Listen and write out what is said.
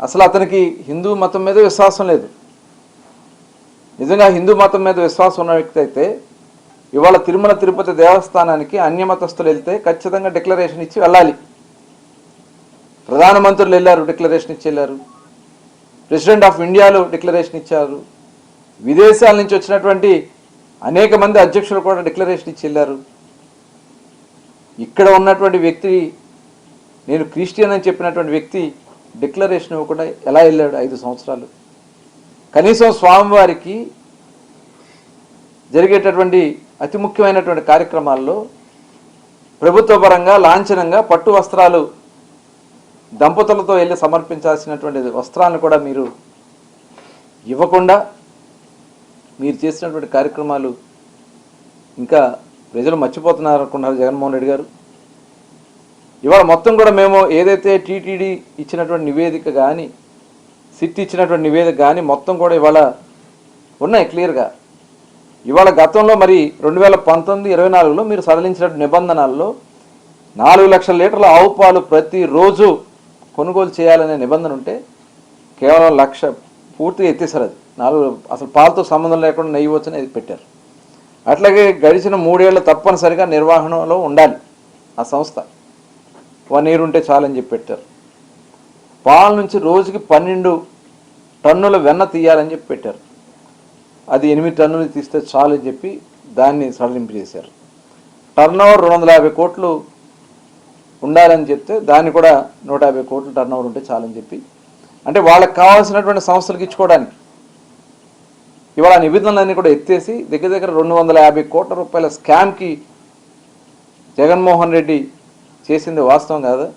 అసలు అతనికి హిందూ మతం మీద విశ్వాసం లేదు. నిజంగా హిందూ మతం మీద విశ్వాసం ఉన్న వ్యక్తి అయితే ఇవాళ తిరుమల తిరుపతి దేవస్థానానికి అన్యమతస్తులు వెళ్తే ఖచ్చితంగా డిక్లరేషన్ ఇచ్చి వెళ్ళాలి. ప్రధానమంత్రులు వెళ్ళారు, డిక్లరేషన్ ఇచ్చి వెళ్ళారు. ప్రెసిడెంట్ ఆఫ్ ఇండియాలో డిక్లరేషన్ ఇచ్చారు. విదేశాల నుంచి వచ్చినటువంటి అనేక మంది అధ్యక్షులు కూడా డిక్లరేషన్ ఇచ్చి వెళ్ళారు. ఇక్కడ ఉన్నటువంటి వ్యక్తి, నేను క్రిస్టియన్ అని చెప్పినటువంటి వ్యక్తి డిక్లరేషన్ ఇవ్వకుండా ఎలా వెళ్ళాడు 5 సంవత్సరాలు? కనీసం స్వామివారికి జరిగేటటువంటి అతి ముఖ్యమైనటువంటి కార్యక్రమాల్లో ప్రభుత్వ పరంగా లాంఛనంగా పట్టు వస్త్రాలు దంపతులతో వెళ్ళి సమర్పించాల్సినటువంటి వస్త్రాలను కూడా మీరు ఇవ్వకుండా మీరు చేసినటువంటి కార్యక్రమాలు ఇంకా ప్రజలు మర్చిపోతున్నారు అనుకున్నారు జగన్మోహన్ రెడ్డి గారు. ఇవాళ మొత్తం కూడా మేము ఏదైతే టీటీడీ ఇచ్చినటువంటి నివేదిక కానీ, సిట్ ఇచ్చినటువంటి నివేదిక కానీ మొత్తం కూడా ఇవాళ ఉన్నాయి క్లియర్గా. ఇవాళ గతంలో మరి 2019-24లో మీరు సడలించిన నిబంధనల్లో 4 లక్షల లీటర్ల ఆవు పాలు ప్రతిరోజు కొనుగోలు చేయాలనే నిబంధన ఉంటే కేవలం 1 లక్ష పూర్తిగా ఎత్తేసారు. అది అసలు పాలతో సంబంధం లేకుండా నెయ్యి వచ్చని అది పెట్టారు. అట్లాగే గడిచిన 3 ఏళ్ళు తప్పనిసరిగా నిర్వహణలో ఉండాలి ఆ సంస్థ. 1 year ఉంటే చాలని చెప్పి పెట్టారు. పాల నుంచి రోజుకి 12 టన్నుల వెన్న తీయాలని చెప్పి పెట్టారు. అది 8 టన్నులు తీస్తే చాలు అని చెప్పి దాన్ని సడలింపు చేశారు. టర్నోవర్ 250 కోట్లు ఉండాలని చెప్తే దాన్ని కూడా 150 కోట్లు టర్నోవర్ ఉంటే చాలని చెప్పి, అంటే వాళ్ళకి కావాల్సినటువంటి సంస్థలకు ఇచ్చుకోవడానికి ఇవాళ నిబంధనలన్నీ కూడా ఎత్తేసి దగ్గర 250 కోట్ల రూపాయల స్కామ్కి జగన్మోహన్ రెడ్డి చేసింది వాస్తవం కాదా?